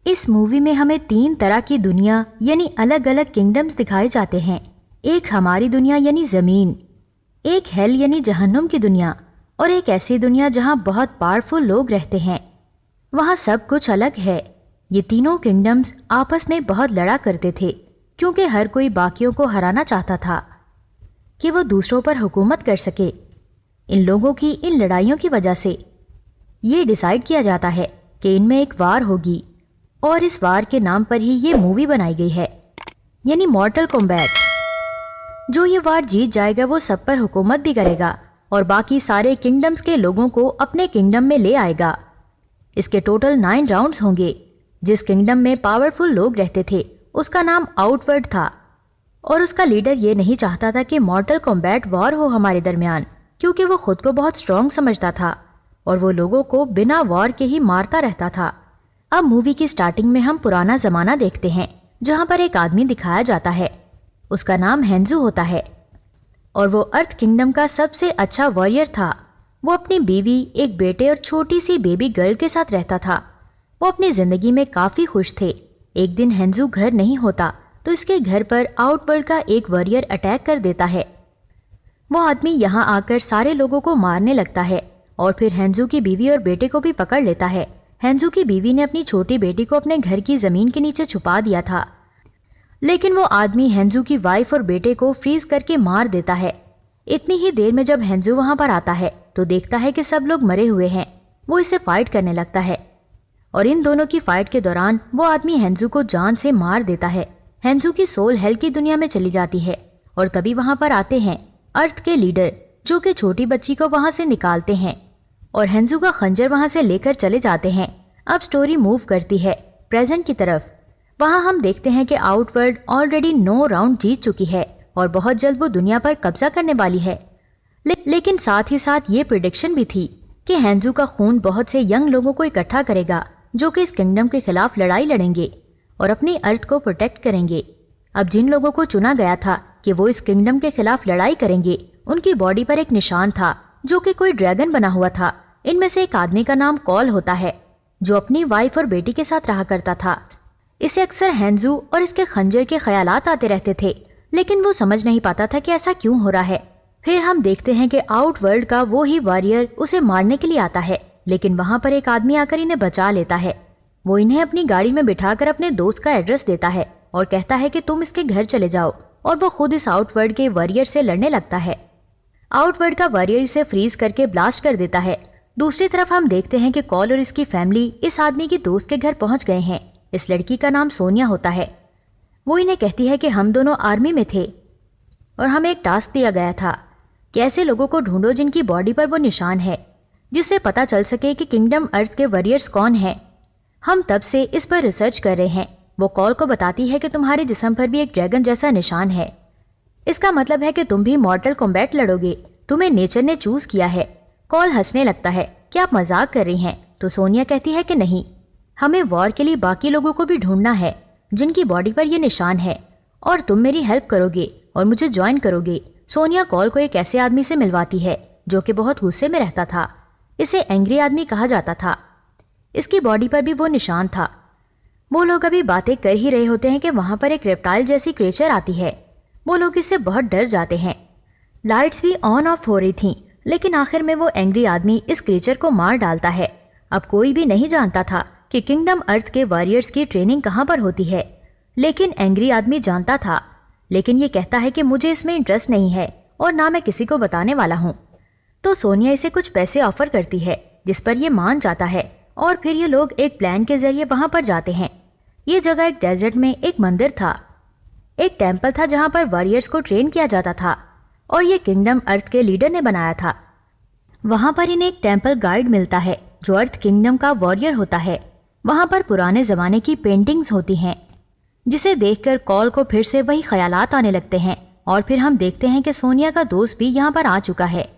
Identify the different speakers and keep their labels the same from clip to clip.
Speaker 1: इस मूवी में हमें 3 तरह की दुनिया यानी अलग अलग किंगडम्स दिखाए जाते हैं। एक हमारी दुनिया यानी ज़मीन, एक हेल यानी जहन्नुम की दुनिया, और एक ऐसी दुनिया जहाँ बहुत पावरफुल लोग रहते हैं। वहाँ सब कुछ अलग है। ये तीनों किंगडम्स आपस में बहुत लड़ा करते थे क्योंकि हर कोई बाकियों को हराना चाहता था कि वो दूसरों पर हुकूमत कर सके। इन लोगों की इन लड़ाइयों की वजह से ये डिसाइड किया जाता है कि इनमें एक वार होगी, और इस वार के नाम पर ही ये मूवी बनाई गई है, यानी मॉर्टल कॉम्बैट। जो ये वार जीत जाएगा वो सब पर हुकूमत भी करेगा और बाकी सारे किंगडम्स के लोगों को अपने किंगडम में ले आएगा। इसके टोटल 9 राउंड्स होंगे। जिस किंगडम में पावरफुल लोग रहते थे उसका नाम आउटवर्ड था, और उसका लीडर ये नहीं चाहता था कि मॉर्टल कॉम्बैट वॉर हो हमारे दरमियान, क्योंकि वो खुद को बहुत स्ट्रॉन्ग समझता था और वो लोगों को बिना वॉर के ही मारता रहता था। अब मूवी की स्टार्टिंग में हम पुराना जमाना देखते हैं जहाँ पर एक आदमी दिखाया जाता है। उसका नाम हेंजू होता है और वो अर्थ किंगडम का सबसे अच्छा वॉरियर था। वो अपनी बीवी, एक बेटे और छोटी सी बेबी गर्ल के साथ रहता था। वो अपनी जिंदगी में काफी खुश थे। एक दिन हेंजू घर नहीं होता तो इसके घर पर आउटवर्ल्ड का एक वॉरियर अटैक कर देता है। वो आदमी यहाँ आकर सारे लोगों को मारने लगता है और फिर हेंजू की बीवी और बेटे को भी पकड़ लेता है। हेंजू की बीवी ने अपनी छोटी बेटी को अपने घर की जमीन के नीचे छुपा दिया था, लेकिन वो आदमी हेंजू की वाइफ और बेटे को फ्रीज करके मार देता है। इतनी ही देर में जब हेंजू वहां पर आता है तो देखता है कि सब लोग मरे हुए हैं। वो इसे फाइट करने लगता है और इन दोनों की फाइट के दौरान वो आदमी हेंजू को जान से मार देता है। हेंजू की सोल हेल की दुनिया में चली जाती है और तभी वहां पर आते हैं अर्थ के लीडर, जो कि छोटी बच्ची को वहां से निकालते हैं और हेंजू का खंजर वहां से लेकर चले जाते हैं। अब स्टोरी मूव करती है प्रेजेंट की तरफ। वहां हम देखते हैं कि आउटवर्ल्ड ऑलरेडी 9 राउंड जीत चुकी है और बहुत जल्द वो दुनिया पर कब्जा करने वाली है। लेकिन साथ ही साथ ये प्रिडिक्शन भी थी कि हेंजू का खून बहुत से यंग लोगों को इकट्ठा करेगा जो कि इस किंगडम के खिलाफ लड़ाई लड़ेंगे और अपनी अर्थ को प्रोटेक्ट करेंगे। अब जिन लोगों को चुना गया था कि वो इस किंगडम के खिलाफ लड़ाई करेंगे, उनकी बॉडी पर एक निशान था जो कि कोई ड्रैगन बना हुआ था। इनमें से एक आदमी का नाम कॉल होता है, जो अपनी वाइफ और बेटी के साथ रहा करता था। इसे अक्सर हेंजू और इसके खंजर के ख्यालात आते रहते थे, लेकिन वो समझ नहीं पाता था कि ऐसा क्यों हो रहा है। फिर हम देखते हैं कि आउटवर्ल्ड का वो ही वॉरियर उसे मारने के लिए आता है, लेकिन वहां पर एक आदमी आकर इन्हें बचा लेता है। वो इन्हें अपनी गाड़ी में बिठाकर अपने दोस्त का एड्रेस देता है और कहता है कि तुम इसके घर चले जाओ, और वो खुद इस आउटवर्ल्ड के वॉरियर से लड़ने लगता है। आउटवर्ल्ड का वॉरियर इसे फ्रीज करके ब्लास्ट कर देता है। दूसरी तरफ हम देखते हैं कि कॉल और इसकी फैमिली इस आदमी की दोस्त के घर पहुंच गए हैं। इस लड़की का नाम सोनिया होता है। वो इन्हें कहती है कि हम दोनों आर्मी में थे और हमें एक टास्क दिया गया था कि ऐसे लोगों को ढूंढो जिनकी बॉडी पर वो निशान है, जिससे पता चल सके कि किंगडम अर्थ के वॉरियर्स कौन हैं। हम तब से इस पर रिसर्च कर रहे हैं। वो कॉल को बताती है कि तुम्हारे जिस्म पर भी एक ड्रैगन जैसा निशान है। इसका मतलब है कि तुम भी मॉर्टल कॉम्बैट लड़ोगे। तुम्हें नेचर ने चूज किया है। कॉल हंसने लगता है कि आप मजाक कर रही हैं, तो सोनिया कहती है कि नहीं, हमें वॉर के लिए बाकी लोगों को भी ढूंढना है जिनकी बॉडी पर यह निशान है, और तुम मेरी हेल्प करोगे और मुझे ज्वाइन करोगे। सोनिया कॉल को एक ऐसे आदमी से मिलवाती है जो कि बहुत गुस्से में रहता था। इसे एंग्री आदमी कहा जाता था। इसकी बॉडी पर भी वो निशान था। वो लोग अभी बातें कर ही रहे होते हैं कि वहां पर एक रेप्टाइल जैसी क्रिएचर आती है। वो लोग इससे बहुत डर जाते हैं। लाइट्स भी ऑन ऑफ हो रही थीं, लेकिन आखिर में वो एंग्री आदमी इस क्रिएचर को मार डालता है। अब कोई भी नहीं जानता था कि किंगडम अर्थ के वॉरियर्स की ट्रेनिंग कहाँ पर होती है, लेकिन एंग्री आदमी जानता था। लेकिन ये कहता है कि मुझे इसमें इंटरेस्ट नहीं है और ना मैं किसी को बताने वाला हूँ। तो सोनिया इसे कुछ पैसे ऑफर करती है, जिस पर ये मान जाता है, और फिर ये लोग एक प्लान के जरिए वहां पर जाते हैं। ये जगह एक डेजर्ट में एक मंदिर था, एक टेम्पल था जहां पर वॉरियर्स को ट्रेन किया जाता था, और ये किंगडम अर्थ के लीडर ने बनाया था। वहां पर इन्हें एक टेम्पल गाइड मिलता है जो अर्थ किंगडम का वॉरियर होता है। वहां पर पुराने जमाने की पेंटिंग्स होती हैं, जिसे देखकर कॉल को फिर से वही ख्यालात आने लगते हैं। और फिर हम देखते हैं कि सोनिया का दोस्त भी यहाँ पर आ चुका है।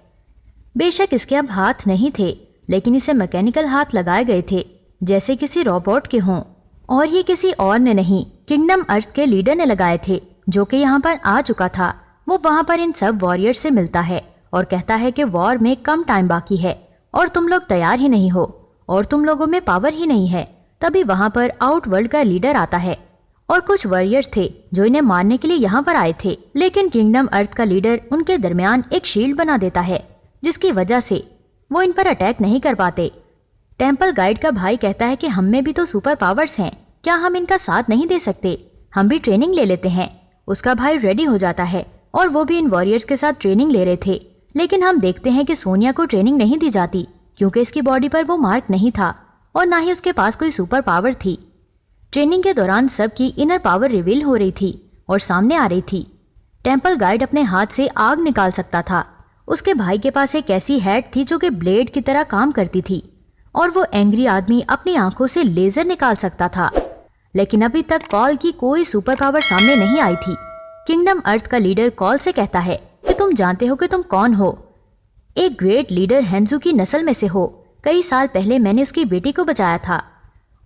Speaker 1: बेशक इसके अब हाथ नहीं थे, लेकिन इसे मैकेनिकल हाथ लगाए गए थे जैसे किसी रोबोट के हों, और ये किसी और ने नहीं, किंगडम अर्थ के लीडर ने लगाए थे, जो कि यहाँ पर आ चुका था। वो वहां पर इन सब वॉरियर से मिलता है और कहता है कि वॉर में कम टाइम बाकी है और तुम लोग तैयार ही नहीं हो और तुम लोगों में पावर ही नहीं है। तभी वहाँ पर आउटवर्ल्ड का लीडर आता है और कुछ वॉरियर्स थे जो इन्हें मारने के लिए यहाँ पर आए थे, लेकिन किंगडम अर्थ का लीडर उनके दरमियान एक शील्ड बना देता है जिसकी वजह से वो इन पर अटैक नहीं कर पाते। टेम्पल गाइड का भाई कहता है कि हम में भी तो सुपर पावर्स हैं, क्या हम इनका साथ नहीं दे सकते, हम भी ट्रेनिंग ले लेते हैं। उसका भाई रेडी हो जाता है और वो भी इन वॉरियर्स के साथ ट्रेनिंग ले रहे थे, लेकिन हम देखते हैं कि सोनिया को ट्रेनिंग नहीं दी जाती क्योंकि इसकी बॉडी पर वो मार्क नहीं था और ना ही उसके पास कोई सुपर पावर थी। ट्रेनिंग के दौरान सबकी इनर पावर रिवील हो रही थी और सामने आ रही थी। टेम्पल गाइड अपने हाथ से आग निकाल सकता था। उसके भाई के पास एक ऐसी हैट थी जो कि ब्लेड की तरह काम करती थी और वो एंग्री आदमी अपनी आंखों से लेजर निकाल सकता था। लेकिन अभी तक कॉल की कोई सुपर पावर सामने नहीं आई थी। किंगडम अर्थ का लीडर कॉल से कहता है कि तुम जानते हो कि तुम कौन हो, एक ग्रेट लीडर हेंजू की नस्ल में से हो। कई साल पहले मैंने उसकी बेटी को बचाया था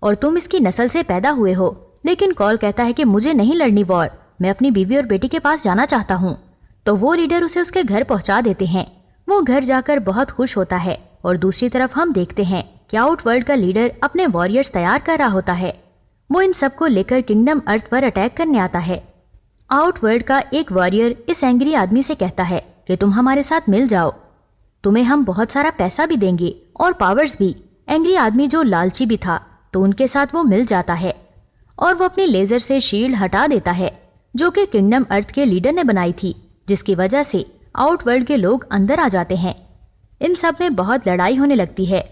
Speaker 1: और तुम इसकी नस्ल से पैदा हुए हो। लेकिन कॉल कहता है कि मुझे नहीं लड़नी वॉर, मैं अपनी बीवी और बेटी के पास जाना चाहता हूँ। तो वो लीडर उसे उसके घर पहुँचा देते हैं। वो घर जाकर बहुत खुश होता है और दूसरी तरफ हम देखते हैं कि आउटवर्ल्ड का लीडर अपने वॉरियर्स तैयार कर रहा होता है। वो इन सबको लेकर किंगडम अर्थ पर अटैक करने आता है। आउटवर्ल्ड का एक वॉरियर इस एंग्री आदमी से कहता है कि तुम हमारे साथ मिल जाओ, तुम्हें हम बहुत सारा पैसा भी देंगे और पावर्स भी। एंग्री आदमी जो लालची भी था तो उनके साथ वो मिल जाता है और वो अपनी लेजर से शील्ड हटा देता है जो कि किंगडम अर्थ के लीडर ने बनाई थी, जिसकी वजह से आउटवर्ल्ड के लोग अंदर आ जाते हैं। इन सब में बहुत लड़ाई होने लगती है।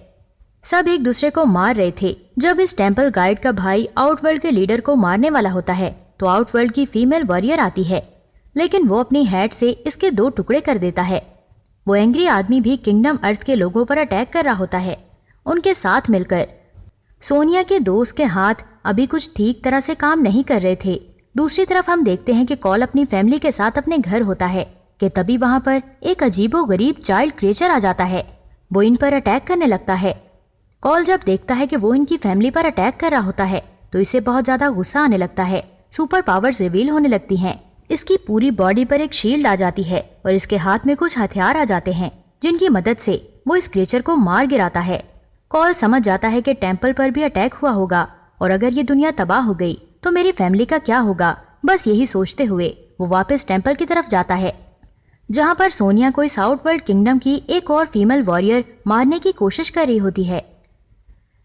Speaker 1: सब एक दूसरे को मार रहे थे। जब इस टेम्पल गाइड का भाई आउटवर्ल्ड के लीडर को मारने वाला होता है तो आउटवर्ल्ड की फीमेल वॉरियर आती है, लेकिन वो अपनी हैट से इसके 2 टुकड़े कर देता है। वो एंग्री आदमी भी किंगडम अर्थ के लोगों पर अटैक कर रहा होता है। उनके साथ मिलकर सोनिया के दोस्त के हाथ अभी कुछ ठीक तरह से काम नहीं कर रहे थे। दूसरी तरफ हम देखते हैं कि कॉल अपनी फैमिली के साथ अपने घर होता है कि तभी वहां पर एक अजीबोगरीब चाइल्ड क्रिएचर आ जाता है। वो इन पर अटैक करने लगता है। कॉल जब देखता है कि वो इनकी फैमिली पर अटैक कर रहा होता है तो इसे बहुत ज्यादा गुस्सा आने लगता है। सुपर पावर्स रिवील होने लगती हैं। इसकी पूरी बॉडी पर एक शील्ड आ जाती है और इसके हाथ में कुछ हथियार आ जाते हैं जिनकी मदद से वो इस क्रिएचर को मार गिराता है। कॉल समझ जाता है कि टेम्पल पर भी अटैक हुआ होगा और अगर ये दुनिया तबाह हो गई तो मेरी फैमिली का क्या होगा। बस यही सोचते हुए वो वापस टेम्पल की तरफ जाता है जहाँ पर सोनिया को इस आउटवर्ल्ड किंगडम की एक और फीमेल वॉरियर मारने की कोशिश कर रही होती है,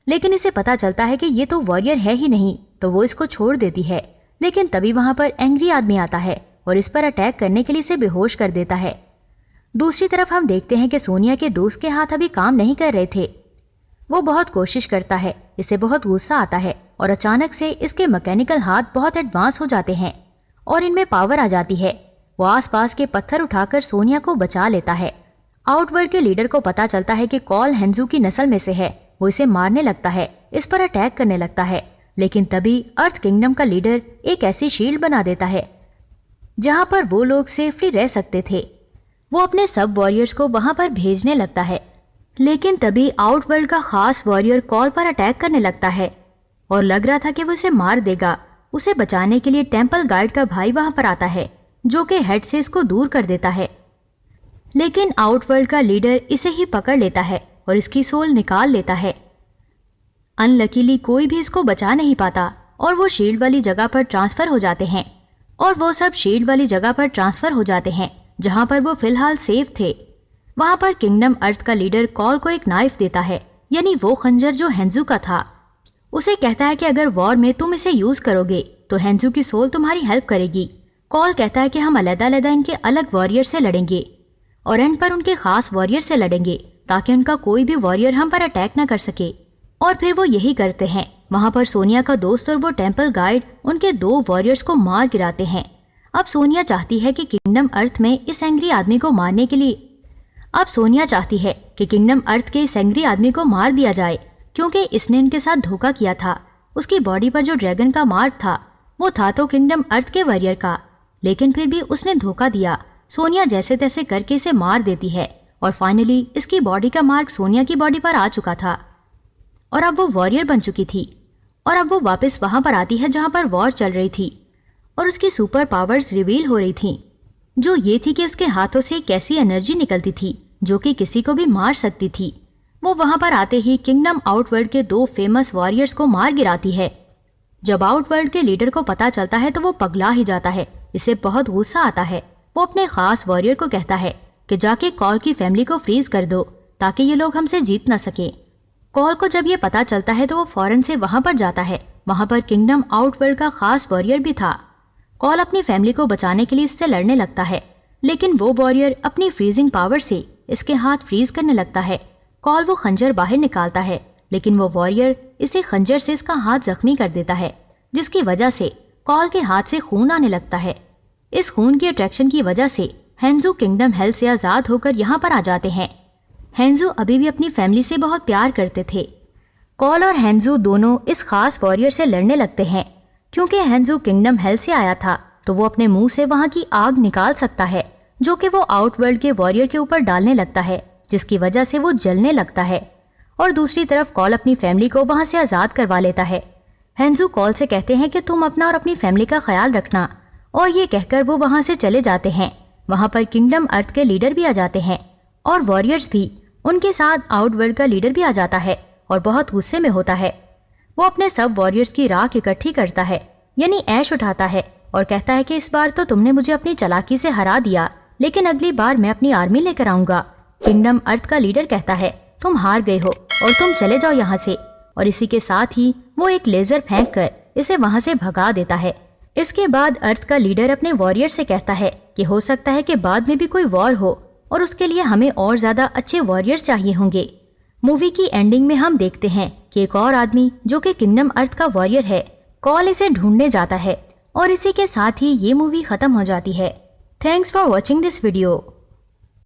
Speaker 1: लेकिन इसे पता चलता है कि ये तो वॉरियर है ही नहीं, तो वो इसको छोड़ देती है। लेकिन तभी वहां पर एंग्री आदमी आता है और इस पर अटैक करने के लिए इसे बेहोश कर देता है। दूसरी तरफ हम देखते हैं कि सोनिया के दोस्त के हाथ अभी काम नहीं कर रहे थे। वो बहुत कोशिश करता है, इसे बहुत गुस्सा आता है और अचानक से इसके मैकेनिकल हाथ बहुत एडवांस हो जाते हैं और इनमें पावर आ जाती है। वो आसपास के पत्थर उठाकर सोनिया को बचा लेता है। आउटवर्ल्ड के लीडर को पता चलता है कि कॉल हेंजू की नस्ल में से है। वो इसे मारने लगता है, इस पर अटैक करने लगता है, लेकिन तभी अर्थ किंगडम का लीडर एक ऐसी शील्ड बना देता है जहां पर वो लोग सेफली रह सकते थे। वो अपने सब वॉरियर्स को वहां पर भेजने लगता है, लेकिन तभी आउटवर्ल्ड का खास वॉरियर कॉल पर अटैक करने लगता है और लग रहा था कि वो उसे मार देगा। उसे बचाने के लिए टेम्पल गाइड का भाई वहां पर आता है जो कि हेड से इसको दूर कर देता है, लेकिन आउटवर्ल्ड का लीडर इसे ही पकड़ लेता है और इसकी सोल निकाल लेता है। अनलकीली कोई भी इसको बचा नहीं पाता और वो शील्ड वाली जगह पर ट्रांसफर हो जाते हैं जहां पर वो फिलहाल सेफ थे। वहां पर किंगडम अर्थ का लीडर कॉल को एक नाइफ देता है, यानी वो खंजर जो हेंजू का था। उसे कहता है कि अगर वॉर में तुम इसे यूज करोगे तो हेंजू की सोल तुम्हारी हेल्प करेगी। कॉल कहता है कि हम अलग-अलग इनके अलग वॉरियर से लड़ेंगे और एंड पर उनके खास वॉरियर से लड़ेंगे ताकि उनका कोई भी वॉरियर हम पर अटैक न कर सके। और फिर वो यही करते हैं। वहां पर सोनिया का दोस्त और वो टेम्पल गाइड उनके 2 वॉरियर्स को मार गिराते हैं। अब सोनिया चाहती है कि किंगडम अर्थ में इस एंग्री आदमी को मारने के लिए किंगडम अर्थ के इस एंग्री आदमी को मार दिया जाए क्योंकि इसने उनके साथ धोखा किया था। उसकी बॉडी पर जो ड्रैगन का मार्क था वो था तो किंगडम अर्थ के वॉरियर का, लेकिन फिर भी उसने धोखा दिया। सोनिया जैसे तैसे करके इसे मार देती है और फाइनली इसकी बॉडी का मार्क सोनिया की बॉडी पर आ चुका था और अब वो वॉरियर बन चुकी थी। और अब वो वापस वहां पर आती है जहां पर वॉर चल रही थी और उसकी सुपर पावर्स रिवील हो रही थी, जो ये थी कि उसके हाथों से एक ऐसी एनर्जी निकलती थी जो कि किसी को भी मार सकती थी। वो वहां पर आते ही किंगडम आउटवर्ल्ड के 2 फेमस वॉरियर्स को मार गिराती है। जब आउटवर्ल्ड के लीडर को पता चलता है तो वो पगला ही जाता है। इसे बहुत गुस्सा आता है। वो अपने खास वॉरियर को कहता है कि जाके कॉल की फैमिली को फ्रीज कर दो ताकि ये लोग हमसे जीत ना सके। कॉल को जब ये पता चलता है तो वो फौरन से वहां पर जाता है। वहां पर किंगडम आउटवर्ल्ड का खास वॉरियर भी था। कॉल अपनी फैमिली को बचाने के लिए इससे लड़ने लगता है, लेकिन वो वॉरियर अपनी फ्रीजिंग पावर से इसके हाथ फ्रीज करने लगता है। कॉल वो खंजर बाहर निकालता है, लेकिन वो वॉरियर इसे खंजर से इसका हाथ जख्मी कर देता है, जिसकी वजह से कॉल के हाथ से खून आने लगता है। इस खून की अट्रैक्शन की वजह से हेंजू किंगडम हेल से आजाद होकर यहाँ पर आ जाते हैं। हेंजू अभी भी अपनी फैमिली से बहुत प्यार करते थे। कॉल और हेंजू दोनों इस खास वॉरियर से लड़ने लगते हैं। क्योंकि हेंजू किंगडम हेल से आया था तो वो अपने मुंह से वहां की आग निकाल सकता है, जो कि वो आउटवर्ल्ड के वॉरियर के ऊपर डालने लगता है, जिसकी वजह से वो जलने लगता है। और दूसरी तरफ कॉल अपनी फैमिली को वहां से आजाद करवा लेता है। हेंजू कॉल से कहते हैं कि तुम अपना और अपनी फैमिली का ख्याल रखना, और ये कहकर वो वहां से चले जाते हैं। वहां पर किंगडम अर्थ के लीडर भी आ जाते हैं और वॉरियर्स भी। उनके साथ आउटवर्ल्ड का लीडर भी आ जाता है और बहुत गुस्से में होता है। वो अपने सब वॉरियर्स की राख इकट्ठी करता है, यानी ऐश उठाता है, और कहता है कि इस बार तो तुमने मुझे अपनी चालाकी से हरा दिया, लेकिन अगली बार मैं अपनी आर्मी लेकर आऊंगा। किंगडम अर्थ का लीडर कहता है तुम हार गए हो और तुम चले जाओ यहाँ से। और इसी के साथ ही वो एक लेजर फेंक कर इसे वहां से भगा देता है। इसके बाद अर्थ का लीडर अपने वॉरियर से कहता है कि हो सकता है कि बाद में भी कोई वॉर हो और उसके लिए हमें और ज्यादा अच्छे वॉरियर्स चाहिए होंगे। मूवी की एंडिंग में हम देखते हैं कि एक और आदमी जो कि किंगडम अर्थ का वॉरियर है, कॉल इसे ढूंढने जाता है, और इसी के साथ ही ये मूवी खत्म हो जाती है। Thanks for watching this video.